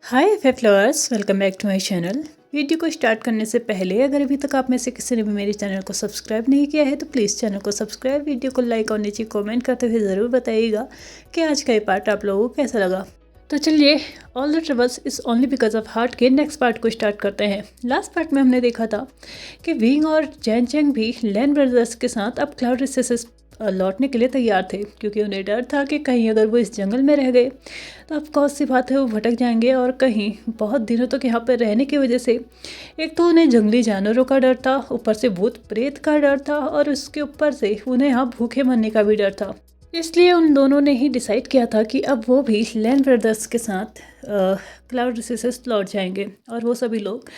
Hi F flowers, welcome back to my channel. Video को start करने से पहले अगर अभी तक आप में से किसी ने भी मेरे चैनल को सब्सक्राइब नहीं किया है तो प्लीज़ चैनल को सब्सक्राइब, वीडियो को लाइक और नीचे कमेंट करते हुए ज़रूर बताइएगा कि आज का ये पार्ट आप लोगों को कैसा लगा। तो चलिए, all the troubles is only because of heart के नेक्स्ट पार्ट को स्टार्ट करते हैं। लास्ट पार्ट में हमने देखा था कि विंग और जैन चेंग भी लैन ब्रदर्स के साथ अब क्लाउड रिसेसेस लौटने के लिए तैयार थे, क्योंकि उन्हें डर था कि कहीं अगर वो इस जंगल में रह गए तो अब कौन सी बात है वो भटक जाएंगे, और कहीं बहुत दिनों तक यहाँ पर रहने की वजह से एक तो उन्हें जंगली जानवरों का डर था, ऊपर से भूत प्रेत का डर था, और उसके ऊपर से उन्हें यहाँ भूखे मरने का भी डर था। इसलिए उन दोनों ने ही डिसाइड किया था कि अब वो भी लैन ब्रदर्स के साथ क्लाउड रिसेसेस लौट जाएंगे, और वो सभी लोग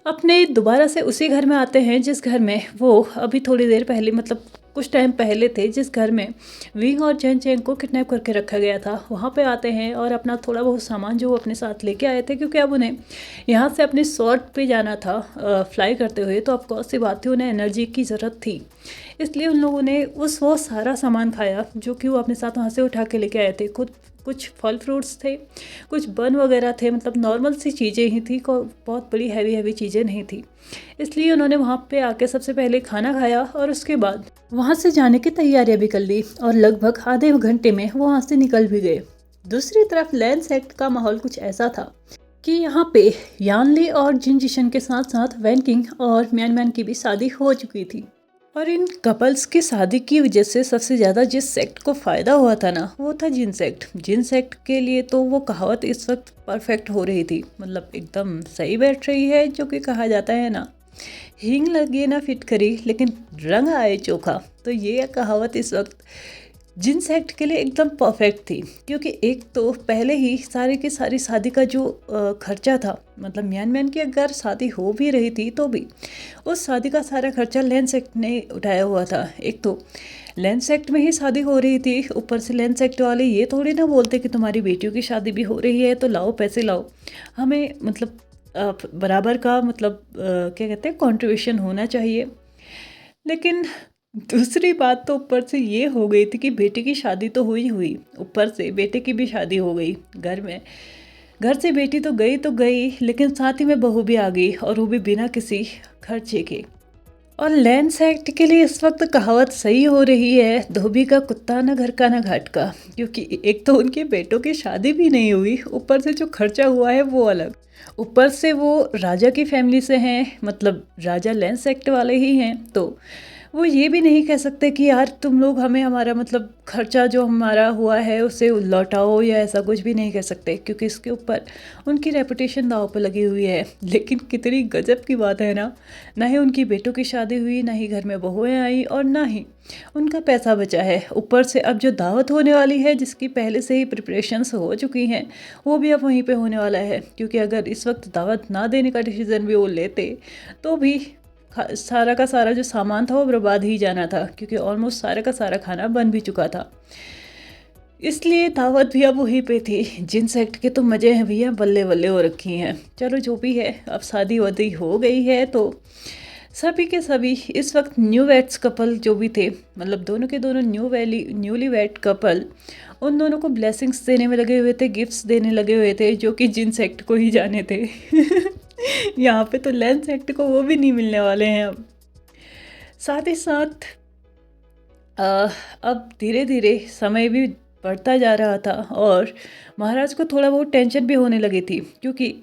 अपने दोबारा से उसी घर में आते हैं जिस घर में वो अभी थोड़ी देर पहले, मतलब कुछ टाइम पहले थे, जिस घर में विंग और जैन चेंग को किडनैप करके रखा गया था। वहाँ पे आते हैं और अपना थोड़ा बहुत सामान जो वो अपने साथ लेके आए थे, क्योंकि अब उन्हें यहाँ से अपनी स्वॉर्ड पे जाना था फ्लाई करते हुए, तो ऑफकोर्स सी बात थी, उन्हें एनर्जी की ज़रूरत थी। इसलिए उन लोगों ने वो सारा सामान खाया जो कि वो अपने साथ वहाँ से उठा के लेके आए थे। खुद कुछ फल फ्रूट्स थे, कुछ बन वगैरह थे, मतलब नॉर्मल सी चीज़ें ही थी, बहुत बड़ी हैवी चीज़ें नहीं थी। इसलिए उन्होंने वहाँ पे आके सबसे पहले खाना खाया और उसके बाद वहाँ से जाने की तैयारियां भी कर ली, और लगभग आधे घंटे में वो वहाँ से निकल भी गए। दूसरी तरफ लैंड सेक्ट का माहौल कुछ ऐसा था कि यहाँ पे यानली और जिन जिशन के साथ साथ वैन किंग और म्यान मैन की भी शादी हो चुकी थी, और इन कपल्स की शादी की वजह से सबसे ज़्यादा जिस सेक्ट को फ़ायदा हुआ था ना, वो था जिन सेक्ट। जिन सेक्ट के लिए तो वो कहावत इस वक्त परफेक्ट हो रही थी, मतलब एकदम सही बैठ रही है, जो कि कहा जाता है ना, हींग लगे ना फिटकरी लेकिन रंग आए चोखा। तो ये कहावत इस वक्त जिन सेक्ट के लिए एकदम परफेक्ट थी, क्योंकि एक तो पहले ही सारी की सारी शादी का जो खर्चा था, मतलब म्यान मैन की अगर शादी हो भी रही थी तो भी उस शादी का सारा खर्चा लैंड सेक्ट ने उठाया हुआ था। एक तो लैंड सेक्ट में ही शादी हो रही थी, ऊपर से लैंड सेक्ट वाले ये थोड़ी ना बोलते कि तुम्हारी बेटियों की शादी भी हो रही है तो लाओ पैसे लाओ, हमें मतलब बराबर का, मतलब क्या कहते हैं, कंट्रीब्यूशन होना चाहिए। लेकिन दूसरी बात तो ऊपर से ये हो गई थी कि बेटे की शादी तो हुई, ऊपर से बेटे की भी शादी हो गई घर में। घर से बेटी तो गई, लेकिन साथ ही में बहू भी आ गई, और वो भी बिना किसी खर्चे के। और लैंड सेक्ट के लिए इस वक्त कहावत सही हो रही है, धोबी का कुत्ता ना घर का ना घाट का, क्योंकि एक तो उनके बेटों की शादी भी नहीं हुई, ऊपर से जो खर्चा हुआ है वो अलग, ऊपर से वो राजा की फैमिली से हैं, मतलब राजा लैंड सेक्ट वाले ही हैं, तो वो ये भी नहीं कह सकते कि यार तुम लोग हमें हमारा, मतलब खर्चा जो हमारा हुआ है उसे लौटाओ, या ऐसा कुछ भी नहीं कह सकते, क्योंकि इसके ऊपर उनकी रेपुटेशन दांव पर लगी हुई है। लेकिन कितनी गजब की बात है ना ही उनकी बेटों की शादी हुई, ना ही घर में बहुएं आई, और ना ही उनका पैसा बचा है। ऊपर से अब जो दावत होने वाली है, जिसकी पहले से ही प्रिपरेशंस हो चुकी हैं, वो भी अब वहीं पे होने वाला है, क्योंकि अगर इस वक्त दावत ना देने का डिसीज़न भी वो लेते तो भी सारा का सारा जो सामान था वो बर्बाद ही जाना था, क्योंकि ऑलमोस्ट सारा का सारा खाना बन भी चुका था। इसलिए दावत भी अब वहीं पे थी। जिन सेक्ट के तो मज़े हैं भैया, बल्ले बल्ले हो रखी हैं। चलो जो भी है, अब शादी वादी हो गई है तो सभी के सभी इस वक्त न्यू वेड्स कपल जो भी थे, मतलब दोनों के दोनों न्यूली वेड कपल, उन दोनों को ब्लेसिंग्स देने में लगे हुए थे, गिफ्ट्स देने लगे हुए थे, जो कि जिन सेक्ट को ही जाने थे। यहाँ पे तो लैंड सेक्ट को वो भी नहीं मिलने वाले हैं अब। साथ ही साथ अब धीरे धीरे समय भी बढ़ता जा रहा था, और महाराज को थोड़ा बहुत टेंशन भी होने लगी थी, क्योंकि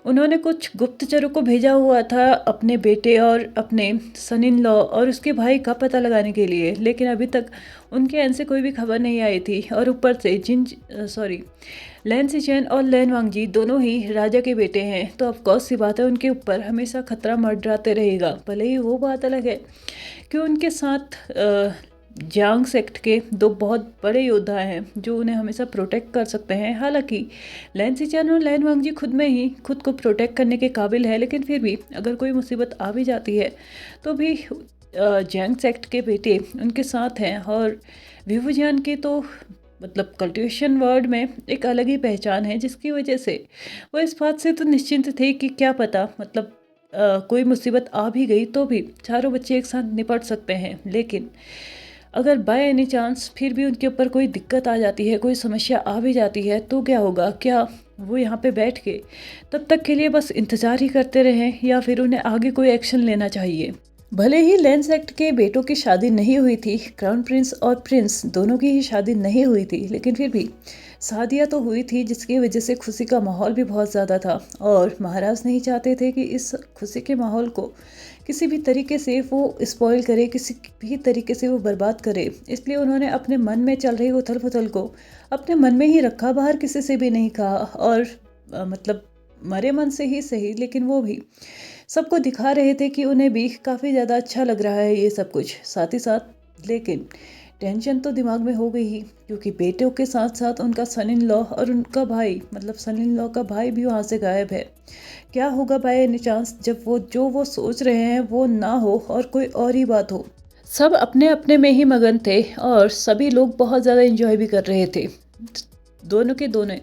उन्होंने कुछ गुप्तचरों को भेजा हुआ था अपने बेटे और अपने सन इन लॉ और उसके भाई का पता लगाने के लिए, लेकिन अभी तक उनके एंड से कोई भी खबर नहीं आई थी। और ऊपर से लैन सिचेन और लैन वांगजी दोनों ही राजा के बेटे हैं, तो ऑफकोर्स सी बात है उनके ऊपर हमेशा खतरा मंडराते रहेगा। भले ही वो बात अलग है कि उनके साथ जियांग सेक्ट के दो बहुत बड़े योद्धा हैं जो उन्हें हमेशा प्रोटेक्ट कर सकते हैं। हालांकि लैन सिचेन और लैन वांगजी खुद में ही खुद को प्रोटेक्ट करने के काबिल है, लेकिन फिर भी अगर कोई मुसीबत आ भी जाती है तो भी जियांग सेक्ट के बेटे उनके साथ हैं। और विवुजियान के तो मतलब कल्टिवेशन वर्ड में एक अलग ही पहचान है, जिसकी वजह से वो इस बात से तो निश्चिंत थे कि क्या पता, मतलब कोई मुसीबत आ भी गई तो भी चारों बच्चे एक साथ निपट सकते हैं। लेकिन अगर बाय एनी चांस फिर भी उनके ऊपर कोई दिक्कत आ जाती है, कोई समस्या आ भी जाती है, तो क्या होगा, क्या वो यहाँ पे बैठ के तब तक के लिए बस इंतज़ार ही करते रहें या फिर उन्हें आगे कोई एक्शन लेना चाहिए। भले ही लैंस एक्ट के बेटों की शादी नहीं हुई थी, क्राउन प्रिंस और प्रिंस दोनों की ही शादी नहीं हुई थी, लेकिन फिर भी शादियाँ तो हुई थी, जिसकी वजह से खुशी का माहौल भी बहुत ज़्यादा था। और महाराज नहीं चाहते थे कि इस खुशी के माहौल को किसी भी तरीके से वो स्पॉइल करे, किसी भी तरीके से वो बर्बाद करे। इसलिए उन्होंने अपने मन में चल रही उथल पुथल को अपने मन में ही रखा, बाहर किसी से भी नहीं कहा। और मतलब मरे मन से ही सही, लेकिन वो भी सबको दिखा रहे थे कि उन्हें भी काफ़ी ज़्यादा अच्छा लग रहा है ये सब कुछ। साथ ही साथ लेकिन टेंशन तो दिमाग में हो गई ही, क्योंकि बेटों के साथ साथ उनका सन इन लॉ और उनका भाई, मतलब सन इन लॉ का भाई भी वहाँ से गायब है। क्या होगा बाय एनी चांस जब वो सोच रहे हैं वो ना हो और कोई और ही बात हो। सब अपने अपने में ही मगन थे और सभी लोग बहुत ज़्यादा एंजॉय भी कर रहे थे। दोनों के दोनों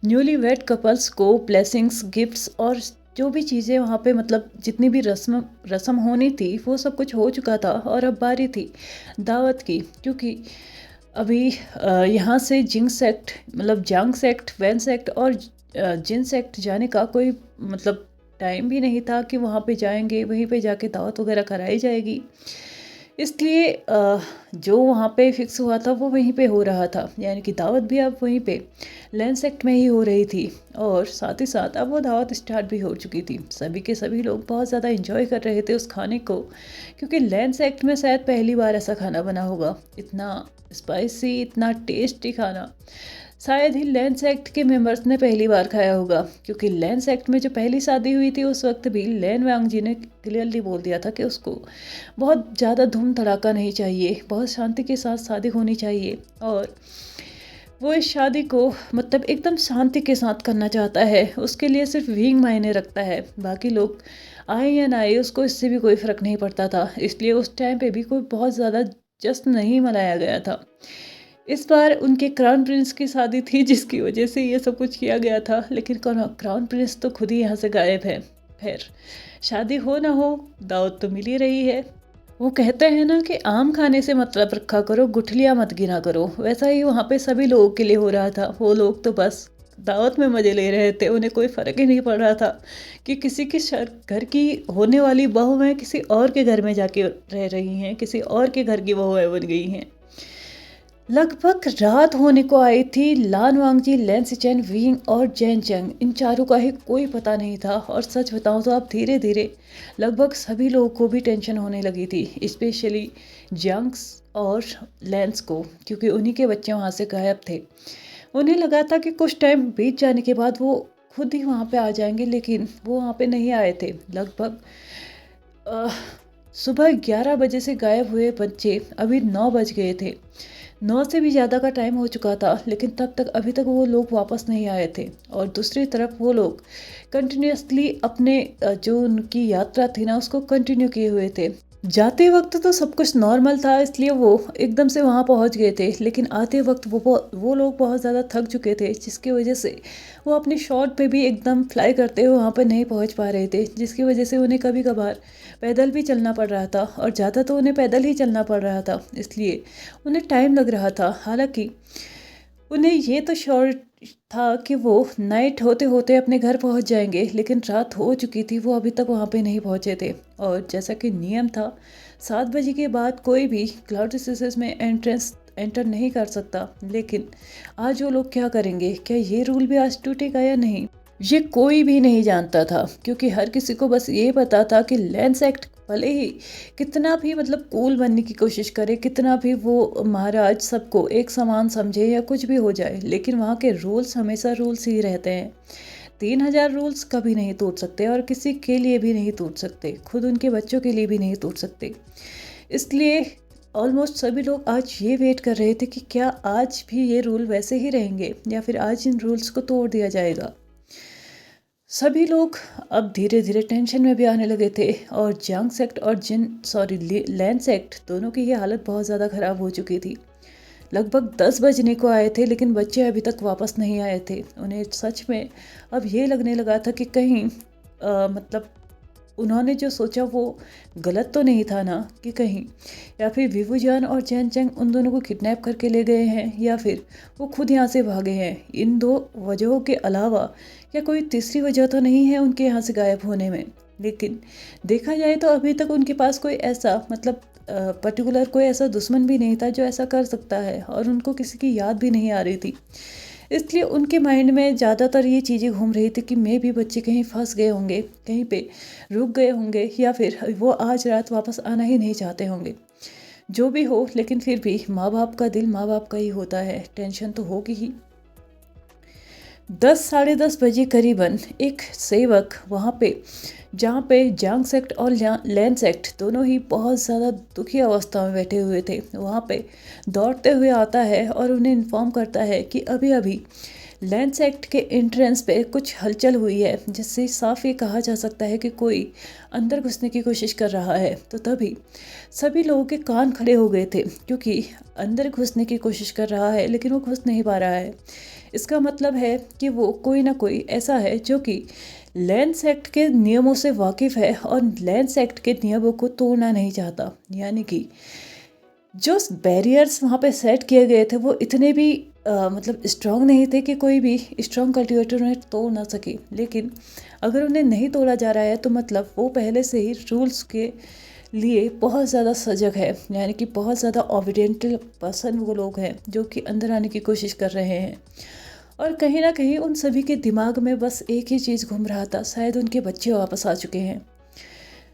न्यूली वेड कपल्स को ब्लेसिंग्स, गिफ्ट्स और जो भी चीज़ें वहाँ पे, मतलब जितनी भी रस्म होनी थी वो सब कुछ हो चुका था। और अब बारी थी दावत की, क्योंकि अभी यहाँ से जिंग सेक्ट, मतलब जांग सेक्ट, वैन सेक्ट और जिन सेक्ट जाने का कोई मतलब टाइम भी नहीं था कि वहाँ पे जाएंगे, वहीं पे जाके दावत वगैरह कराई जाएगी। इसलिए जो वहाँ पे फिक्स हुआ था वो वहीं पे हो रहा था, यानी कि दावत भी अब वहीं पे लैंड सेक्ट में ही हो रही थी। और साथ ही साथ अब वो दावत स्टार्ट भी हो चुकी थी। सभी के सभी लोग बहुत ज़्यादा एंजॉय कर रहे थे उस खाने को, क्योंकि लैंड सेक्ट में शायद पहली बार ऐसा खाना बना होगा, इतना स्पाइसी, इतना टेस्टी खाना शायद ही लैंस एक्ट के मेंबर्स ने पहली बार खाया होगा। क्योंकि लैंस एक्ट में जो पहली शादी हुई थी उस वक्त भी लैन वांग जी ने क्लियरली बोल दिया था कि उसको बहुत ज़्यादा धूम धड़ाका नहीं चाहिए, बहुत शांति के साथ शादी होनी चाहिए। और वो इस शादी को मतलब एकदम शांति के साथ करना चाहता है, उसके लिए सिर्फ विंग मायने रखता है, बाकी लोग आए या ना आए उसको इससे भी कोई फ़र्क नहीं पड़ता था। इसलिए उस टाइम पे भी कोई बहुत ज़्यादा जश्न नहीं मनाया गया था। इस बार उनके क्राउन प्रिंस की शादी थी, जिसकी वजह से ये सब कुछ किया गया था। लेकिन क्राउन प्रिंस तो खुद ही यहाँ से गायब है। फिर शादी हो ना हो दावत तो मिल ही रही है। वो कहते हैं ना कि आम खाने से मतलब रखा करो, गुठलियाँ मत गिना करो। वैसा ही वहाँ पे सभी लोगों के लिए हो रहा था। वो लोग तो बस दावत में मज़े ले रहे थे, उन्हें कोई फ़र्क ही नहीं पड़ रहा था कि किसी की घर की होने वाली बहुएं किसी और के घर में जाके रह रही हैं, किसी और के घर की बहुएं बन गई हैं। लगभग रात होने को आई थी। लान वांगजी, लैन सिचेन, विंग और जैन चंग, इन चारों का ही कोई पता नहीं था। और सच बताऊं तो अब धीरे धीरे लगभग सभी लोगों को भी टेंशन होने लगी थी, स्पेशली जंग्स और लैंस को, क्योंकि उन्हीं के बच्चे वहाँ से गायब थे। उन्हें लगा था कि कुछ टाइम बीत जाने के बाद वो खुद ही वहाँ पे आ जाएंगे, लेकिन वो वहाँ पे नहीं आए थे। लगभग सुबह 11 बजे से गायब हुए बच्चे अभी 9 बज गए थे। 9 से भी ज़्यादा का टाइम हो चुका था, लेकिन तब तक अभी तक वो लोग वापस नहीं आए थे। और दूसरी तरफ वो लोग कंटिन्यूसली अपने जो उनकी यात्रा थी ना उसको कंटिन्यू किए हुए थे। जाते वक्त तो सब कुछ नॉर्मल था, इसलिए वो एकदम से वहाँ पहुँच गए थे। लेकिन आते वक्त वो लोग बहुत ज़्यादा थक चुके थे, जिसकी वजह से वो अपनी शॉट पे भी एकदम फ्लाई करते हुए वहाँ पर नहीं पहुँच पा रहे थे, जिसकी वजह से उन्हें कभी कभार पैदल भी चलना पड़ रहा था। और ज़्यादा तो उन्हें पैदल ही चलना पड़ रहा था, इसलिए उन्हें टाइम लग रहा था। हालांकि उन्हें ये तो श्योर था कि वो नाइट होते होते अपने घर पहुंच जाएंगे, लेकिन रात हो चुकी थी, वो अभी तक वहाँ पे नहीं पहुँचे थे। और जैसा कि नियम था 7 बजे के बाद कोई भी क्लाउड रिसोर्सेज में एंटर नहीं कर सकता। लेकिन आज वो लोग क्या करेंगे, क्या ये रूल भी आज टूटेगा या नहीं, ये कोई भी नहीं जानता था। क्योंकि हर किसी को बस ये पता था कि लैंस एक्ट भले ही कितना भी मतलब कूल बनने की कोशिश करे, कितना भी वो महाराज सबको एक समान समझे या कुछ भी हो जाए, लेकिन वहाँ के रूल्स हमेशा रूल्स ही रहते हैं। 3000 रूल्स कभी नहीं टूट सकते और किसी के लिए भी नहीं टूट सकते, खुद उनके बच्चों के लिए भी नहीं टूट सकते। इसलिए ऑलमोस्ट सभी लोग आज ये वेट कर रहे थे कि क्या आज भी ये रूल वैसे ही रहेंगे या फिर आज इन रूल्स को तोड़ दिया जाएगा। सभी लोग अब धीरे धीरे टेंशन में भी आने लगे थे। और जांग सेक्ट और लैन सेक्ट दोनों की ये हालत बहुत ज़्यादा ख़राब हो चुकी थी। लगभग 10 बजने को आए थे, लेकिन बच्चे अभी तक वापस नहीं आए थे। उन्हें सच में अब ये लगने लगा था कि कहीं मतलब उन्होंने जो सोचा वो गलत तो नहीं था ना, कि कहीं या फिर विवुजान और चैन चैंग उन दोनों को किडनैप करके ले गए हैं या फिर वो खुद यहाँ से भागे हैं। इन दो वजहों के अलावा क्या कोई तीसरी वजह तो नहीं है उनके यहाँ से गायब होने में। लेकिन देखा जाए तो अभी तक उनके पास कोई ऐसा मतलब पर्टिकुलर कोई ऐसा दुश्मन भी नहीं था जो ऐसा कर सकता है, और उनको किसी की याद भी नहीं आ रही थी। इसलिए उनके माइंड में ज़्यादातर ये चीज़ें घूम रही थी कि मे भी बच्चे कहीं फंस गए होंगे, कहीं पे रुक गए होंगे, या फिर वो आज रात वापस आना ही नहीं चाहते होंगे। जो भी हो, लेकिन फिर भी माँ बाप का दिल माँ बाप का ही होता है, टेंशन तो होगी ही। 10 साढ़े 10 बजे करीबन एक सेवक वहाँ पे, जहाँ पे जांग सेक्ट और लैन सेक्ट दोनों ही बहुत ज़्यादा दुखी अवस्था में बैठे हुए थे, वहाँ पे दौड़ते हुए आता है और उन्हें इन्फॉर्म करता है कि अभी अभी लैन सेक्ट के एंट्रेंस पे कुछ हलचल हुई है, जिससे साफ ये कहा जा सकता है कि कोई अंदर घुसने की कोशिश कर रहा है। तो तभी सभी लोगों के कान खड़े हो गए थे, क्योंकि अंदर घुसने की कोशिश कर रहा है लेकिन वो घुस नहीं पा रहा है। इसका मतलब है कि वो कोई ना कोई ऐसा है जो कि लैंड सेक्ट के नियमों से वाकिफ़ है और लैंड सेक्ट के नियमों को तोड़ना नहीं चाहता। यानी कि जो बैरियर्स वहाँ पे सेट किए गए थे वो इतने भी मतलब स्ट्रांग नहीं थे कि कोई भी स्ट्रांग कल्टिवेटर उन्हें तोड़ ना सके। लेकिन अगर उन्हें नहीं तोड़ा जा रहा है तो मतलब वो पहले से ही रूल्स के लिए बहुत ज़्यादा सजग है, यानी कि बहुत ज़्यादा ओबिडेंट पर्सन वो लोग हैं जो कि अंदर आने की कोशिश कर रहे हैं। और कहीं ना कहीं उन सभी के दिमाग में बस एक ही चीज़ घूम रहा था, शायद उनके बच्चे वापस आ चुके हैं।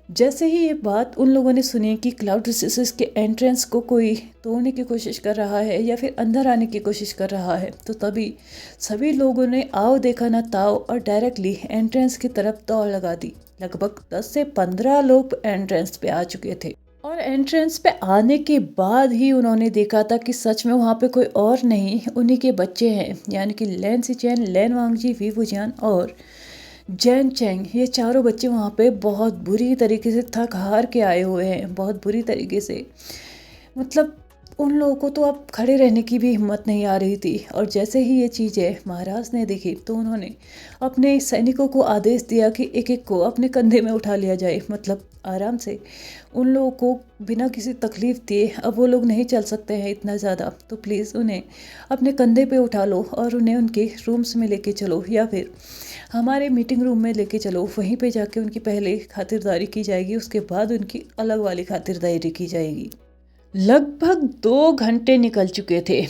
जैसे ही ये बात उन लोगों ने सुनी कि क्लाउड रिसोर्सेज के एंट्रेंस को कोई तोड़ने की कोशिश कर रहा है या फिर अंदर आने की कोशिश कर रहा है, तो तभी सभी लोगों ने आओ देखा ना ताओ और डायरेक्टली एंट्रेंस की तरफ दौड़ लगा दी। लगभग 10 से 15 लोग एंट्रेंस पे आ चुके थे, और एंट्रेंस पे आने के बाद ही उन्होंने देखा था कि सच में वहाँ पे कोई और नहीं, उन्हीं के बच्चे हैं, यानी कि लैन सिचैन, लैन वांगजी, वी वुजान और जैन चैंग। ये चारों बच्चे वहाँ पे बहुत बुरी तरीके से थक हार के आए हुए हैं, बहुत बुरी तरीके से। मतलब उन लोगों को तो अब खड़े रहने की भी हिम्मत नहीं आ रही थी। और जैसे ही ये चीज़ें महाराज ने देखी तो उन्होंने अपने सैनिकों को आदेश दिया कि एक एक को अपने कंधे में उठा लिया जाए, मतलब आराम से उन लोगों को बिना किसी तकलीफ़ दिए। अब वो लोग नहीं चल सकते हैं इतना ज़्यादा, तो प्लीज़ उन्हें अपने कंधे पे उठा लो और उन्हें उनके रूम्स में लेके चलो, या फिर हमारे मीटिंग रूम में लेके चलो। वहीं पे जाके उनकी पहले खातिरदारी की जाएगी, उसके बाद उनकी अलग वाली खातिरदारी की जाएगी। लगभग 2 घंटे निकल चुके थे,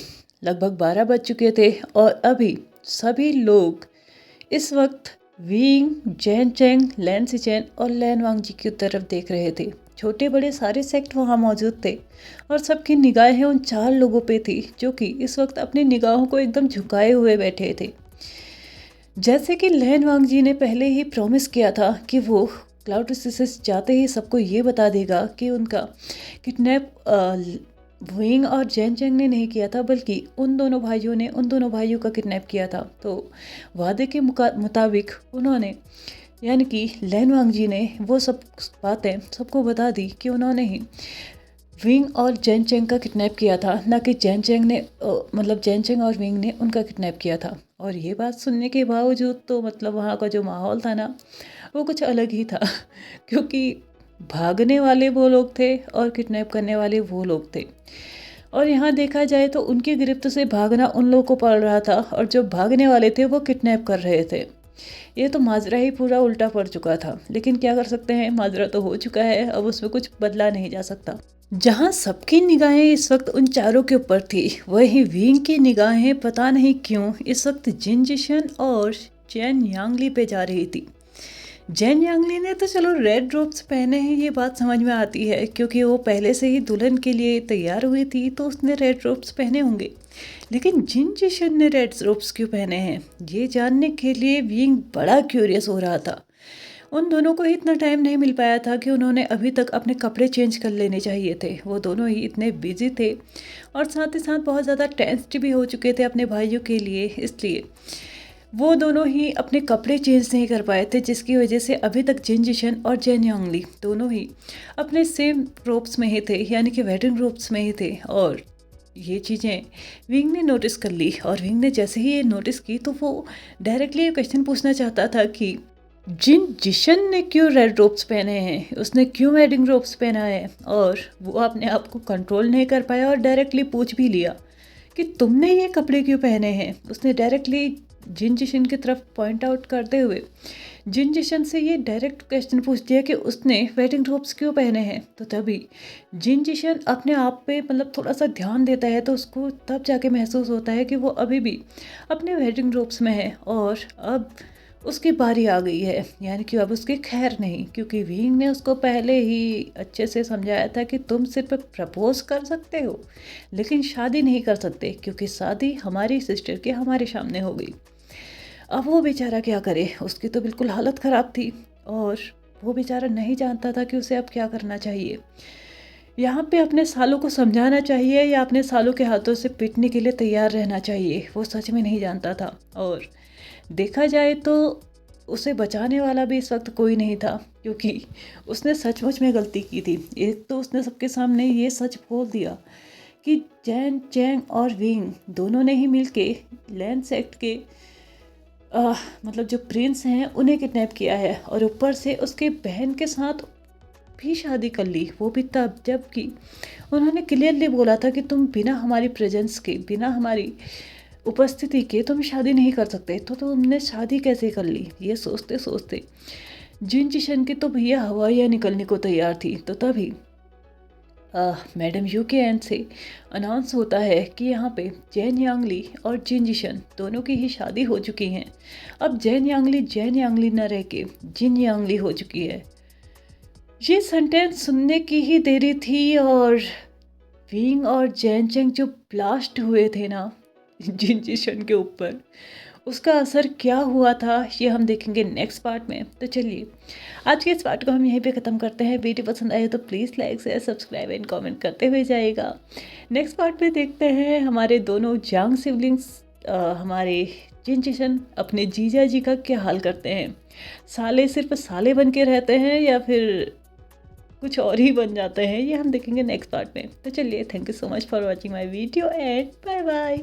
लगभग 12 बज चुके थे, और अभी सभी लोग इस वक्त विंग, जैन चैंग, लैन सिचैन और लैन वांगजी की तरफ देख रहे थे। छोटे बड़े सारे सेक्ट वहाँ मौजूद थे और सबकी निगाहें उन 4 लोगों पे थी जो कि इस वक्त अपनी निगाहों को एकदम झुकाए हुए बैठे थे। जैसे कि लैन वांगजी ने पहले ही प्रॉमिस किया था कि वो क्लाउड रिसोर्सेज जाते ही सबको ये बता देगा कि उनका किडनैप विंग और जैन चैंग ने नहीं किया था, बल्कि उन दोनों भाइयों ने उन दोनों भाइयों का किडनैप किया था। तो वादे के मुताबिक उन्होंने, यानी कि लैन वांगजी ने वो सब बातें सबको बता दी कि उन्होंने ही विंग और जैन चैंग का किडनैप किया था, ना कि जैन चैंग ने मतलब जैन चैंग और विंग ने उनका किडनैप किया था। और ये बात सुनने के बावजूद तो मतलब वहाँ का जो माहौल था ना, वो कुछ अलग ही था क्योंकि भागने वाले वो लोग थे और किडनैप करने वाले वो लोग थे। और यहाँ देखा जाए तो उनकी गिरफ्त से भागना उन लोगों को पड़ रहा था, और जो भागने वाले थे वो किडनैप कर रहे थे। ये तो माजरा ही पूरा उल्टा पड़ चुका था, लेकिन क्या कर सकते हैं, माजरा तो हो चुका है, अब उसमें कुछ बदला नहीं जा सकता। जहाँ सबकी निगाहें इस वक्त उन चारों के ऊपर थी, वहीं विंग की निगाहें पता नहीं क्यों इस वक्त जिन जिशन और चैन यांगली पे जा रही थी। जैन यांगली ने तो चलो रेड रोब्स पहने हैं, ये बात समझ में आती है, क्योंकि वो पहले से ही दुल्हन के लिए तैयार हुई थी तो उसने रेड रोब्स पहने होंगे। लेकिन जिन जिशन ने रेड रोब्स क्यों पहने हैं, ये जानने के लिए विंग बड़ा क्यूरियस हो रहा था। उन दोनों को ही इतना टाइम नहीं मिल पाया था कि उन्होंने अभी तक अपने कपड़े चेंज कर लेने चाहिए थे। वो दोनों ही इतने बिजी थे और साथ ही साथ बहुत ज़्यादा टेंस्ड भी हो चुके थे अपने भाइयों के लिए, इसलिए वो दोनों ही अपने कपड़े चेंज नहीं कर पाए थे, जिसकी वजह से अभी तक जिन जिशन और जैन यांगली दोनों ही अपने सेम रोब्स में ही थे, यानी कि वेडिंग रोब्स में ही थे। और ये चीज़ें विंग ने नोटिस कर ली, और विंग ने जैसे ही ये नोटिस की तो वो डायरेक्टली ये क्वेश्चन पूछना चाहता था कि जिन जिशन ने क्यों रेड रोब्स पहने हैं, उसने क्यों वेडिंग रोब्स पहना है, और वो अपने आप को कंट्रोल नहीं कर पाया और डायरेक्टली पूछ भी लिया कि तुमने ये कपड़े क्यों पहने हैं। उसने डायरेक्टली जिन जिशन की तरफ पॉइंट आउट करते हुए जिन जिशन से ये डायरेक्ट क्वेश्चन पूछ दिया कि उसने वेडिंग रोब्स क्यों पहने हैं। तो तभी जिन जिशन अपने आप पे मतलब थोड़ा सा ध्यान देता है, तो उसको तब जाके महसूस होता है कि वो अभी भी अपने वेडिंग रोब्स में है और अब उसकी बारी आ गई है, यानी कि अब उसकी खैर नहीं, क्योंकि विंग ने उसको पहले ही अच्छे से समझाया था कि तुम सिर्फ प्रपोज कर सकते हो लेकिन शादी नहीं कर सकते, क्योंकि शादी हमारी सिस्टर के हमारे सामने हो गई। अब वो बेचारा क्या करे, उसकी तो बिल्कुल हालत ख़राब थी और वो बेचारा नहीं जानता था कि उसे अब क्या करना चाहिए। यहाँ पे अपने सालों को समझाना चाहिए या अपने सालों के हाथों से पिटने के लिए तैयार रहना चाहिए, वो सच में नहीं जानता था। और देखा जाए तो उसे बचाने वाला भी इस वक्त कोई नहीं था, क्योंकि उसने सचमुच में गलती की थी। एक तो उसने सबके सामने ये सच बोल दिया कि जैन चैंग और विंग दोनों ने ही मिलके लैंड सेक्ट के मतलब जो प्रिंस हैं उन्हें किडनैप किया है, और ऊपर से उसके बहन के साथ भी शादी कर ली, वो भी तब जबकि उन्होंने क्लियरली बोला था कि तुम बिना हमारी प्रेजेंस के, बिना हमारी उपस्थिति के तुम शादी नहीं कर सकते। तो तुमने शादी कैसे कर ली। ये सोचते सोचते जिन जिशन की तो भैया हवाइयाँ निकलने को तैयार थी। तो तभी मैडम यू के एंड से अनाउंस होता है कि यहाँ पे जैन यांगली और जिन जिशन दोनों की ही शादी हो चुकी हैं। अब जैन यांगली न रह के जिन यांगली हो चुकी है। ये सेंटेंस सुनने की ही देरी थी, और विंग और जैन चेंग जो ब्लास्ट हुए थे ना जिन जिशन के ऊपर, उसका असर क्या हुआ था ये हम देखेंगे नेक्स्ट पार्ट में। तो चलिए आज के इस पार्ट को हम यहीं पे ख़त्म करते हैं। वीडियो पसंद आए तो please like share subscribe and comment करते हुए जाइएगा। नेक्स्ट पार्ट में देखते हैं हमारे दोनों जांग सिबलिंग्स हमारे जिन जिशन अपने जीजा जी का क्या हाल करते हैं। साले सिर्फ साले बन के रहते हैं या फिर कुछ और ही बन जाते हैं, ये हम देखेंगे नेक्स्ट पार्ट में। तो चलिए, thank you so much for watching my video and bye bye.